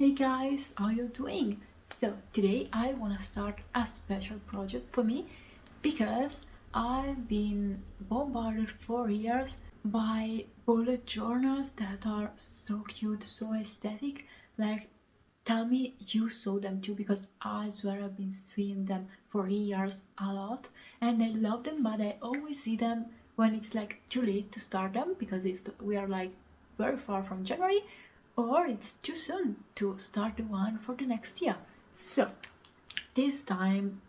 Hey guys, how you doing? So today I want to start a special project for me because I've been bombarded for years by bullet journals that are so cute, so aesthetic. Like, tell me you saw them too because I swear I've been seeing them for years a lot and I love them, but I always see them when it's like too late to start them because we are like very far from January, or it's too soon to start the one for the next year. So this time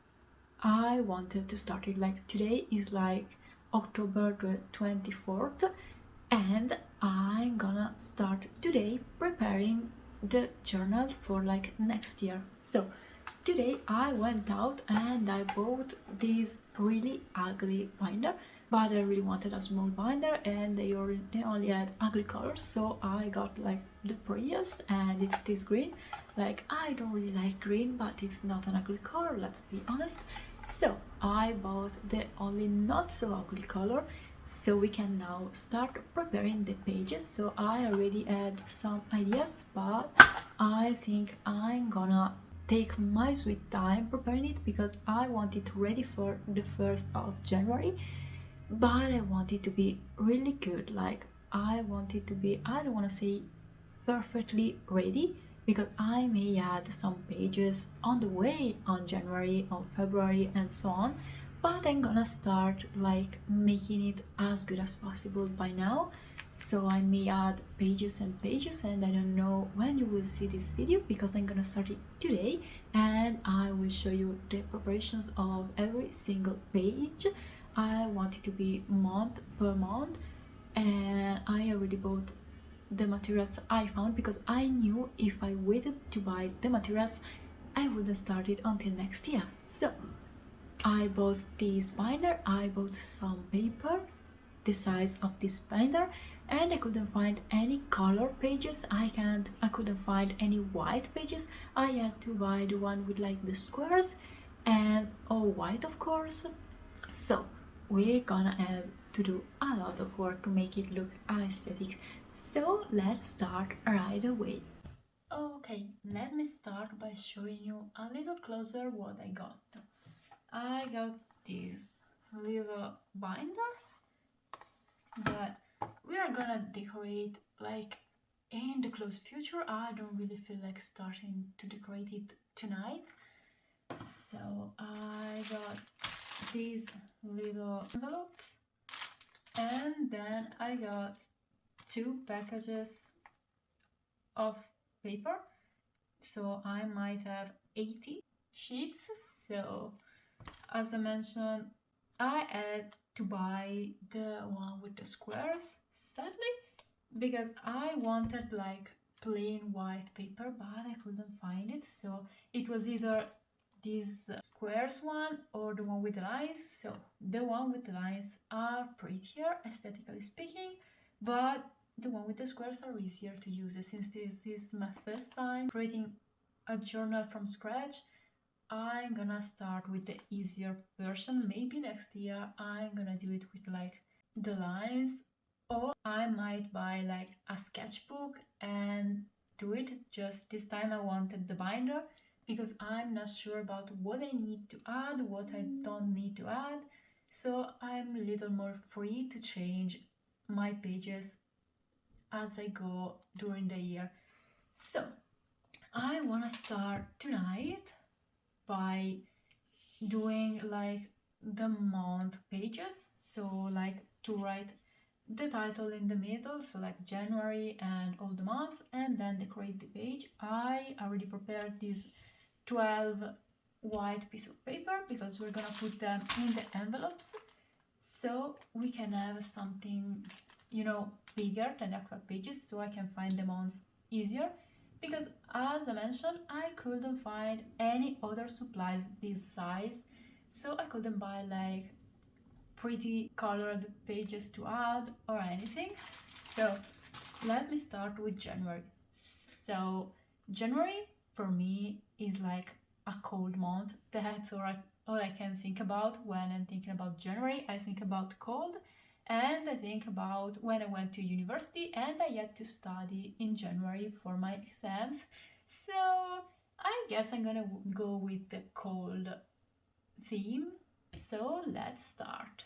I wanted to start it. Like, today is like October the 24th, and I'm gonna start today preparing the journal for like next year. So today I went out and I bought this really ugly binder, but I really wanted a small binder and they only had ugly colors, so I got like the prettiest, and it's this green. Like, I don't really like green, but it's not an ugly color, let's be honest. So I bought the only not so ugly color, so we can now start preparing the pages. So I already had some ideas, but I think I'm gonna take my sweet time preparing it because I want it ready for the 1st of January, but I want it to be really good. Like, I want it to be, I don't want to say perfectly ready because I may add some pages on the way on January, on February, and so on. But I'm gonna start like making it as good as possible by now. So I may add pages and pages, and I don't know when you will see this video because I'm gonna start it today and I will show you the preparations of every single page. I want it to be month per month, and I already bought the materials I found because I knew if I waited to buy the materials I wouldn't start it until next year. So I bought this binder, I bought some paper the size of this binder, and I couldn't find any color pages. I couldn't find any white pages. I had to buy the one with like the squares and all white, of course. So we're gonna have to do a lot of work to make it look aesthetic. So let's start right away. Okay, let me start by showing you a little closer what I got. I got this little binder that we are gonna decorate like in the close future. I don't really feel like starting to decorate it tonight. So I got these little envelopes, and then I got two packages of paper, so I might have 80 sheets. So as I mentioned, I had to buy the one with the squares, sadly, because I wanted like plain white paper, but I couldn't find it. So it was either this squares one or the one with the lines. So the one with the lines are prettier, aesthetically speaking, but the one with the squares are easier to use. Since this is my first time creating a journal from scratch, I'm gonna start with the easier version. Maybe next year I'm gonna do it with like the lines, or I might buy like a sketchbook and do it. Just this time I wanted the binder because I'm not sure about what I need to add, what I don't need to add. So I'm a little more free to change my pages as I go during the year. So I wanna start tonight by doing like the month pages. So like to write the title in the middle, so like January and all the months, and then decorate the page. I already prepared these 12 white piece of paper because we're gonna put them in the envelopes, so we can have something, bigger than the actual pages, so I can find the months easier. Because as I mentioned, I couldn't find any other supplies this size, so I couldn't buy like pretty colored pages to add or anything. So let me start with January. So January for me is like a cold month. That's all I can think about when I'm thinking about January. I think about cold, and I think about when I went to university and I had to study in January for my exams. guess I'm gonna go with the cold theme. So let's start.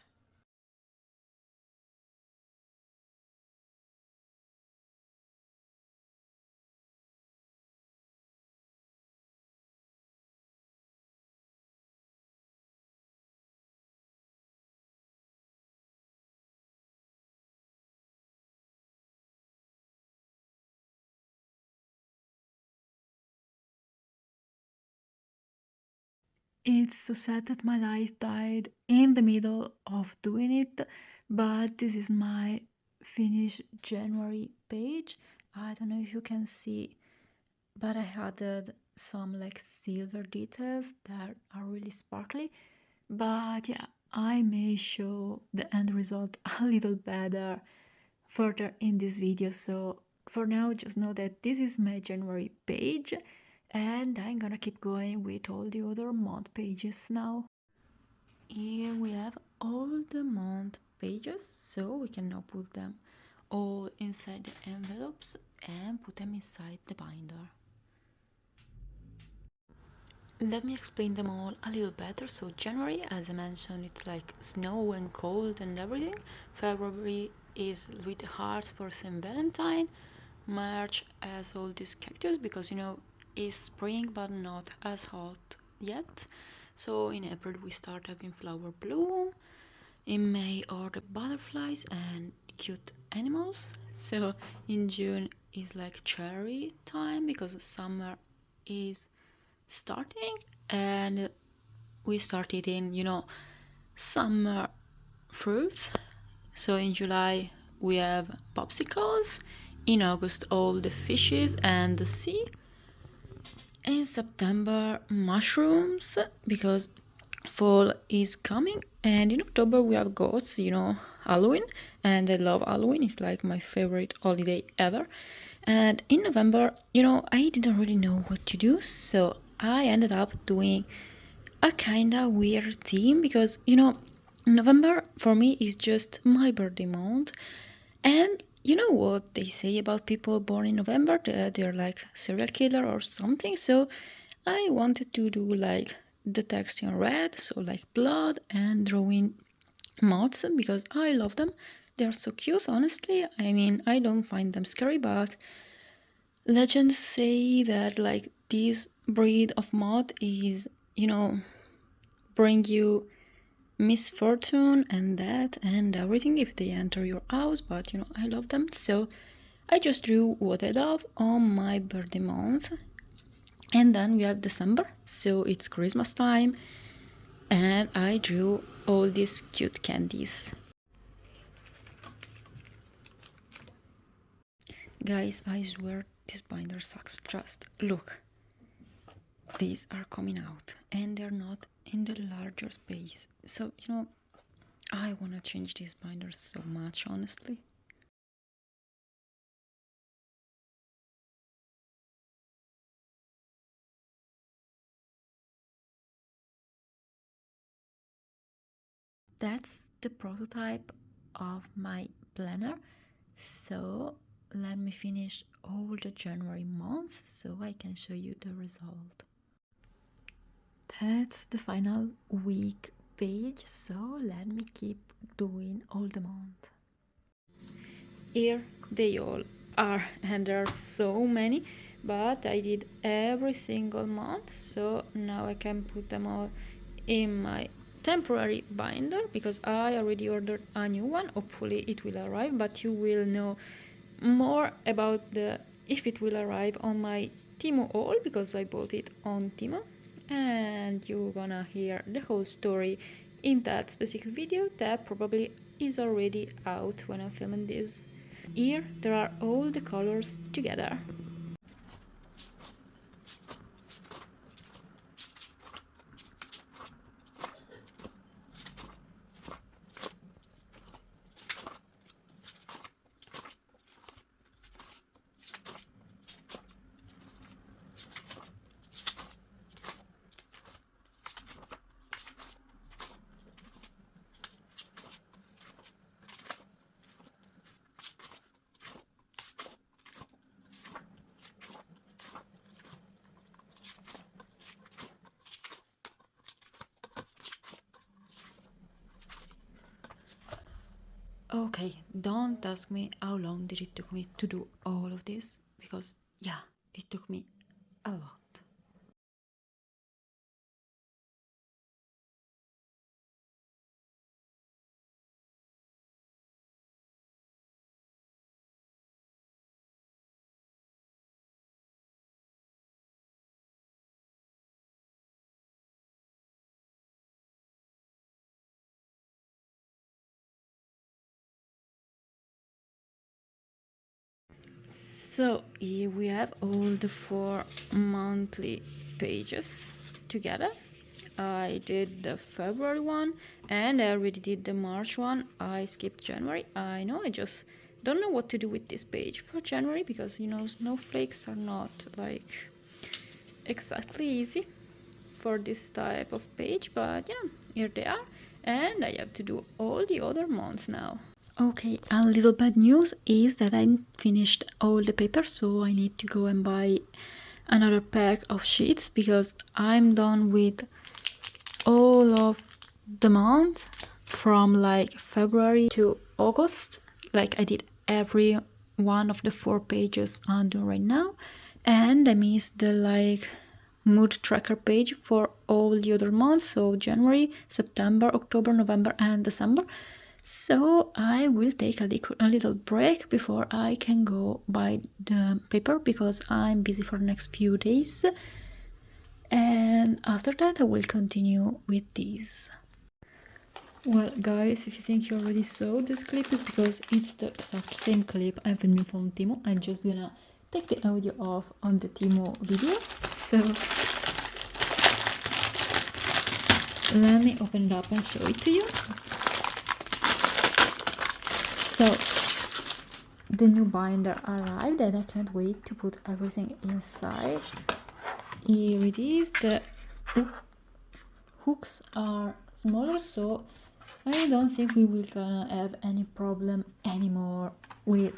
It's so sad that my life died in the middle of doing it, but this is my finished January page. I don't know if you can see, but I added some like silver details that are really sparkly. But yeah, I may show the end result a little better further in this video. So for now, just know that this is my January page, and I'm gonna keep going with all the other month pages now. Here we have all the month pages, so we can now put them all inside the envelopes and put them inside the binder. Let me explain them all a little better. So January, as I mentioned, it's like snow and cold and everything. February is with hearts for St. Valentine. March has all these cactus because it's spring but not as hot yet. So in April we start having flower bloom. In May are the butterflies and cute animals. So in June is like cherry time because summer is starting and we start eating summer fruits. So in July we have popsicles, in August all the fishes and the sea, in September mushrooms because fall is coming, and in October we have goats, Halloween, and I love Halloween. It's like my favorite holiday ever. And in November, I didn't really know what to do, so I ended up doing a kind of weird theme because November for me is just my birthday month. And you know what they say about people born in November? They're like serial killer or something. So I wanted to do like the text in red, so like blood, and drawing moths because I love them. They're so cute, honestly. I mean, I don't find them scary, but legends say that like this breed of moth is, bring you misfortune and death and everything if they enter your house. But I love them, so I just drew what I love on my birthday month. And then we have December, so it's Christmas time, and I drew all these cute candies. Guys, I swear this binder sucks. Just look, these are coming out and they're not in the larger space. So I want to change this binder so much, honestly. That's the prototype of my planner. So let me finish all the January months so I can show you the result. That's the final week page, so let me keep doing all the month. Here they all are, and there are so many, but I did every single month, so now I can put them all in my temporary binder because I already ordered a new one. Hopefully it will arrive, but you will know more about the if it will arrive on my Temu haul because I bought it on Temu, and you're gonna hear the whole story in that specific video that probably is already out when I'm filming this. Here there are all the colors together. Okay, don't ask me how long did it took me to do all of this, because yeah, it took me a lot. So here we have all the 4 monthly pages together. I did the February one and I already did the March one. I skipped January. I know, I just don't know what to do with this page for January, because you know snowflakes are not like exactly easy for this type of page, but yeah, here they are, and I have to do all the other months now. Okay, a little bad news is that I finished all the papers, so I need to go and buy another pack of sheets because I'm done with all of the months from like February to August. Like I did every one of the 4 pages I'm doing right now, and I missed the like mood tracker page for all the other months, so January, September, October, November and December. So I will take a little break before I can go buy the paper because I'm busy for the next few days, and after that I will continue with these. Well guys, if you think you already saw this clip, is because it's the exact same clip I'm filming from Timo. I'm just gonna take the audio off on the Timo video. So let me open it up and show it to you. So the new binder arrived and I can't wait to put everything inside. Here it is. The hooks are smaller, so I don't think we will gonna have any problem anymore with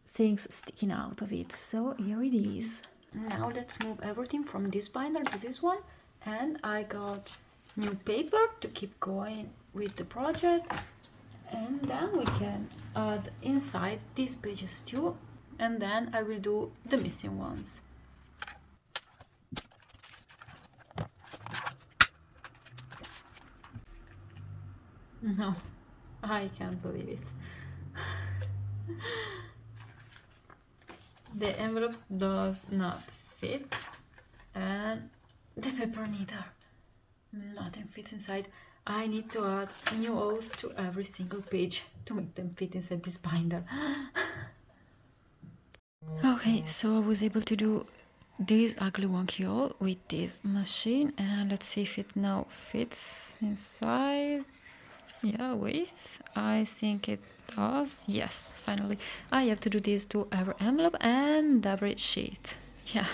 things sticking out of it. So here it is. Now let's move everything from this binder to this one, and I got new paper to keep going with the project, and then we can add inside these pages too, and then I will do the missing ones. No, I can't believe it. The envelopes does not fit, and the paper neither. Nothing fits inside. I need to add new O's to every single page to make them fit inside this binder. Okay, so I was able to do this ugly wonky O with this machine, and let's see if it now fits inside. Yeah, wait, I think it does. Yes, finally. I have to do this to every envelope and every sheet. Yeah.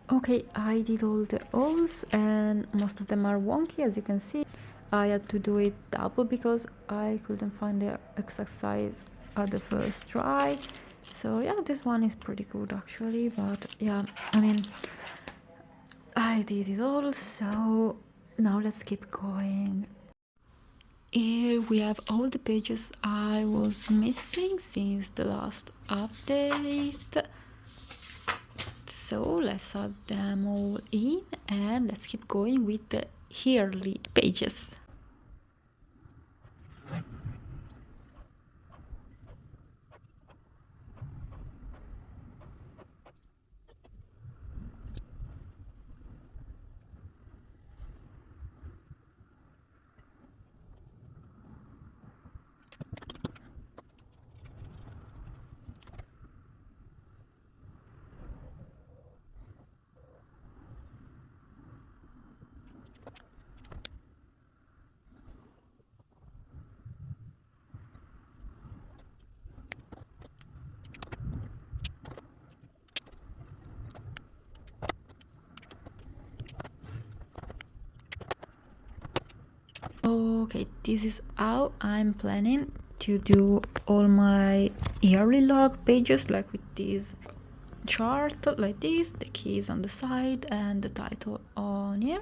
Okay, I did all the O's and most of them are wonky, as you can see. I had to do it double because I couldn't find the exact size at the first try. So yeah, this one is pretty good actually, but yeah, I mean, I did it all, so now let's keep going. Here we have all the pages I was missing since the last update. So let's add them all in and let's keep going with the yearly pages. Okay, this is how I'm planning to do all my yearly log pages, like with this chart like this, the keys on the side and the title on here.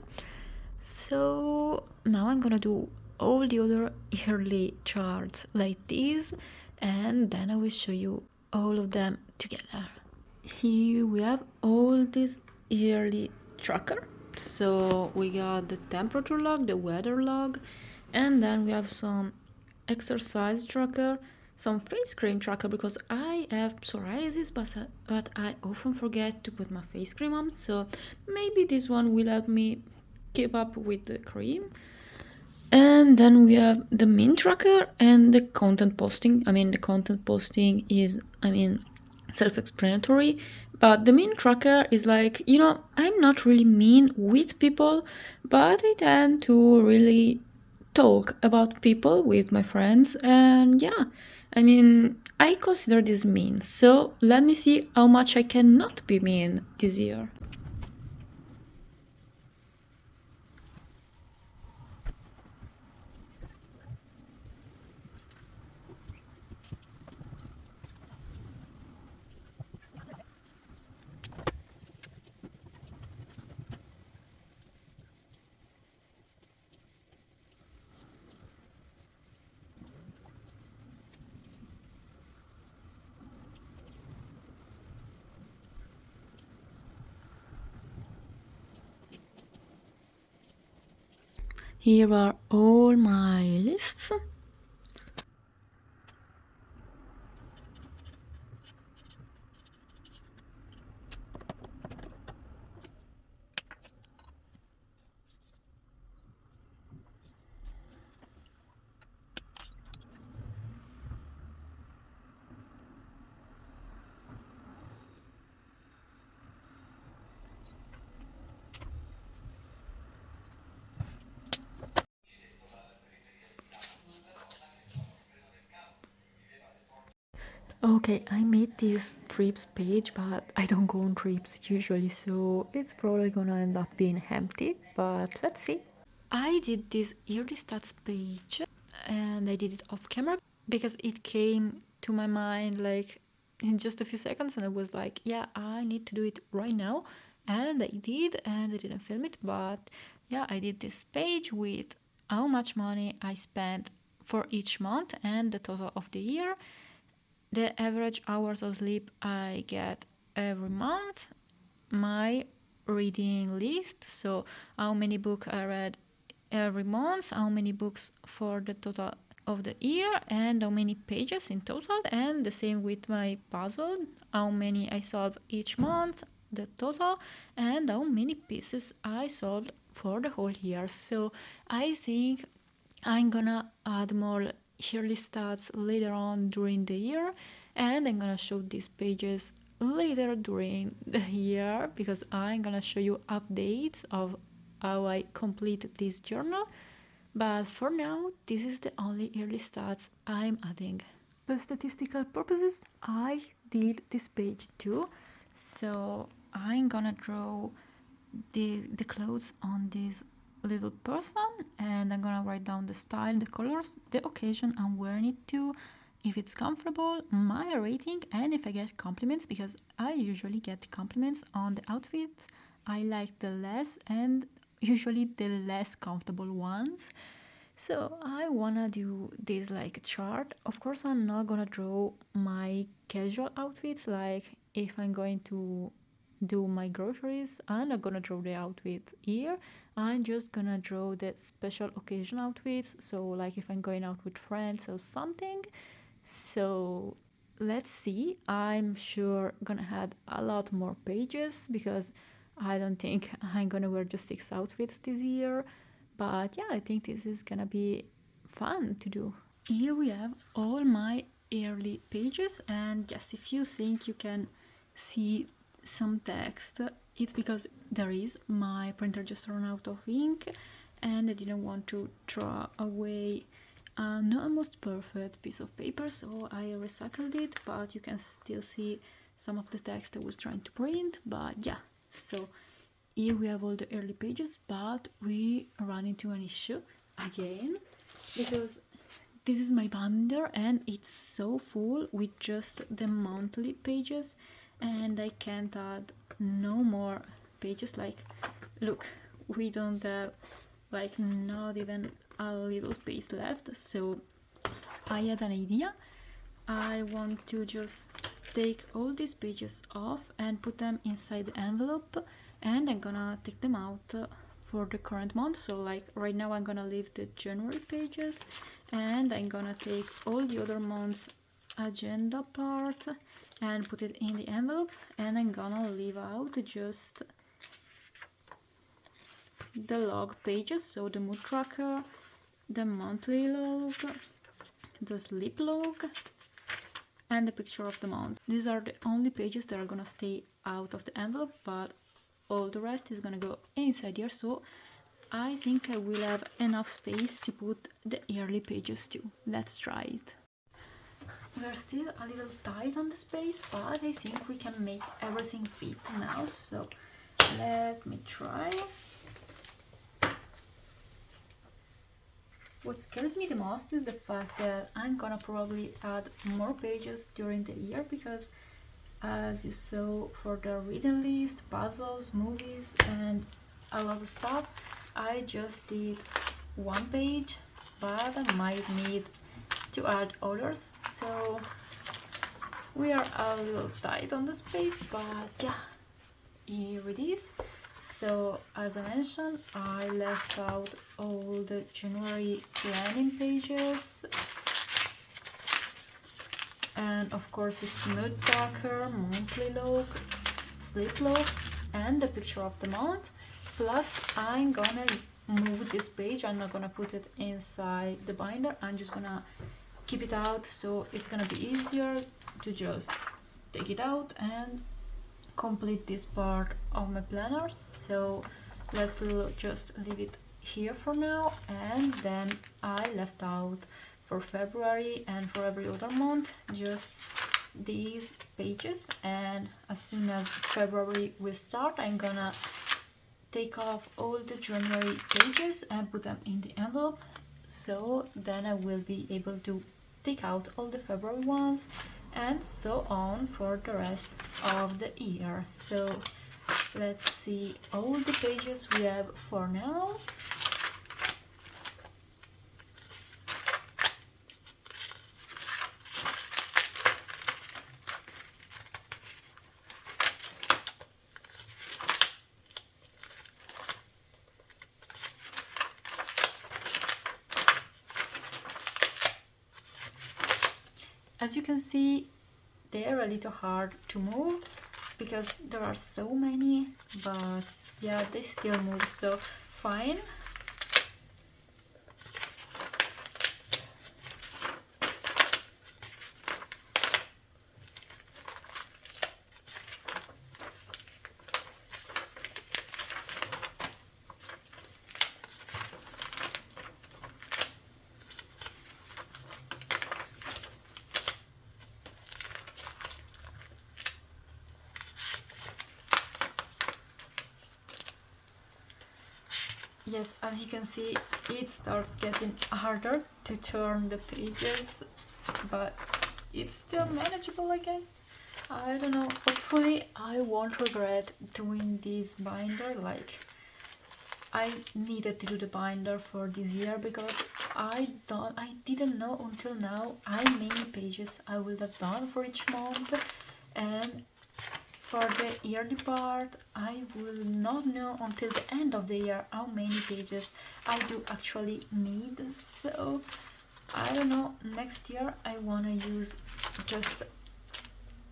So now I'm gonna do all the other yearly charts like this, and then I will show you all of them together. Here we have all this yearly tracker. So we got the temperature log, the weather log, and then we have some exercise tracker, some face cream tracker because I have psoriasis, but I often forget to put my face cream on, so maybe this one will help me keep up with the cream. And then we have the min tracker and the content posting. The content posting is, self-explanatory, but the min tracker is like, I'm not really mean with people, but I tend to really talk about people with my friends, and yeah, I consider this mean, so let me see how much I cannot be mean this year. Here are all my lists. Okay, I made this trips page, but I don't go on trips usually, so it's probably gonna end up being empty, but let's see. I did this yearly stats page and I did it off camera because it came to my mind like in just a few seconds, and I was like, yeah, I need to do it right now. And I did, and I didn't film it, but yeah, I did this page with how much money I spent for each month and the total of the year, the average hours of sleep I get every month, my reading list, so how many books I read every month, how many books for the total of the year, and how many pages in total, and the same with my puzzle, how many I solve each month, the total, and how many pieces I solved for the whole year. So I think I'm gonna add more yearly stats later on during the year, and I'm gonna show these pages later during the year because I'm gonna show you updates of how I complete this journal. But for now, this is the only yearly stats I'm adding. For statistical purposes, I did this page too. So I'm gonna draw the clothes on this little person, and I'm gonna write down the style, the colors, the occasion I'm wearing it to, if it's comfortable, my rating, and if I get compliments, because I usually get compliments on the outfits I like the less, and usually the less comfortable ones. So I wanna do this like chart. Of course, I'm not gonna draw my casual outfits, like if I'm going to do my groceries, I'm not gonna draw the outfit here. I'm just gonna draw the special occasion outfits, so like if I'm going out with friends or something. So let's see. I'm sure gonna add a lot more pages because I don't think I'm gonna wear just 6 outfits this year. But yeah, I think this is gonna be fun to do. Here we have all my early pages, and yes, if you think you can see some text, it's because there is. My printer just ran out of ink and I didn't want to throw away an almost perfect piece of paper, so I recycled it, but you can still see some of the text I was trying to print. But yeah, so here we have all the early pages, but we run into an issue again because this is my binder and it's so full with just the monthly pages, and I can't add no more pages. Like, look, we don't have like not even a little space left, so I had an idea. I want to just take all these pages off and put them inside the envelope, and I'm gonna take them out for the current month. So like right now I'm gonna leave the January pages, and I'm gonna take all the other months agenda part and put it in the envelope, and I'm gonna leave out just the log pages, so the mood tracker, the monthly log, the sleep log, and the picture of the month. These are the only pages that are gonna stay out of the envelope, but all the rest is gonna go inside here, so I think I will have enough space to put the yearly pages too. Let's try it. We're still a little tight on the space, but I think we can make everything fit now, so let me try. What scares me the most is the fact that I'm gonna probably add more pages during the year, because as you saw, for the reading list, puzzles, movies, and a lot of stuff, I just did one page, but I might need to add others, so we are a little tight on the space, but yeah, here it is. So as I mentioned, I left out all the January planning pages, and of course it's mood tracker, monthly log, sleep log, and the picture of the month. Plus I'm gonna move this page. I'm not gonna put it inside the binder, I'm just gonna keep it out, so it's gonna be easier to just take it out and complete this part of my planner. So let's just leave it here for now, and then I left out for February and for every other month just these pages, and as soon as February will start, I'm gonna take off all the January pages and put them in the envelope, so then I will be able to take out all the February ones, and so on for the rest of the year. So let's see all the pages we have for now. As you can see, they are a little hard to move because there are so many, but yeah, they still move, so fine. Yes, as you can see, it starts getting harder to turn the pages, but it's still manageable, I guess. I don't know, hopefully I won't regret doing this binder. Like, I needed to do the binder for this year because I didn't know until now how many pages I would have done for each month, and for the yearly part, I will not know until the end of the year how many pages I do actually need. So I don't know, next year I wanna use just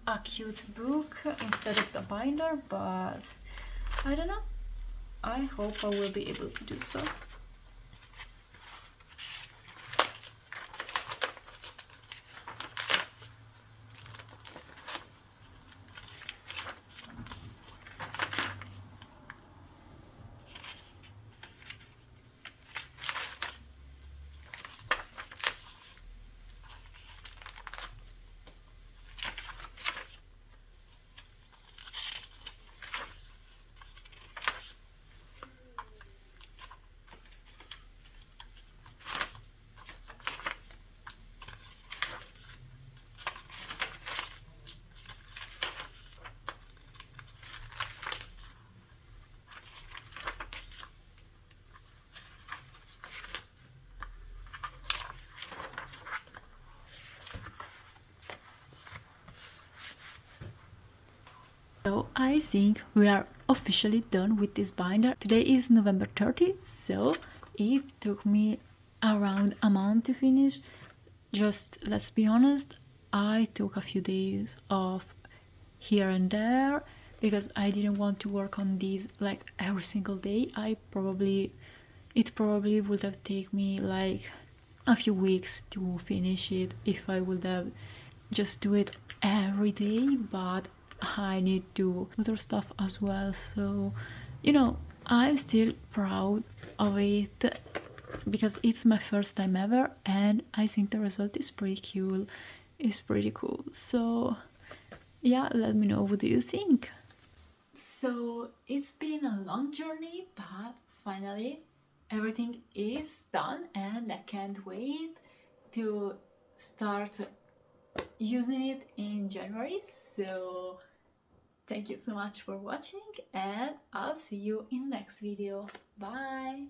a cute book instead of the binder, but I don't know. I hope I will be able to do so. So I think we are officially done with this binder. Today is November 30th, so it took me around a month to finish. Just let's be honest, I took a few days off here and there because I didn't want to work on these like every single day. It probably would have taken me like a few weeks to finish it if I would have just do it every day, but I need to do other stuff as well. So, I'm still proud of it because it's my first time ever, and I think the result is pretty cool. It's pretty cool. So, yeah, let me know what do you think. So it's been a long journey, but finally everything is done, and I can't wait to start using it in January. So thank you so much for watching, and I'll see you in the next video. Bye!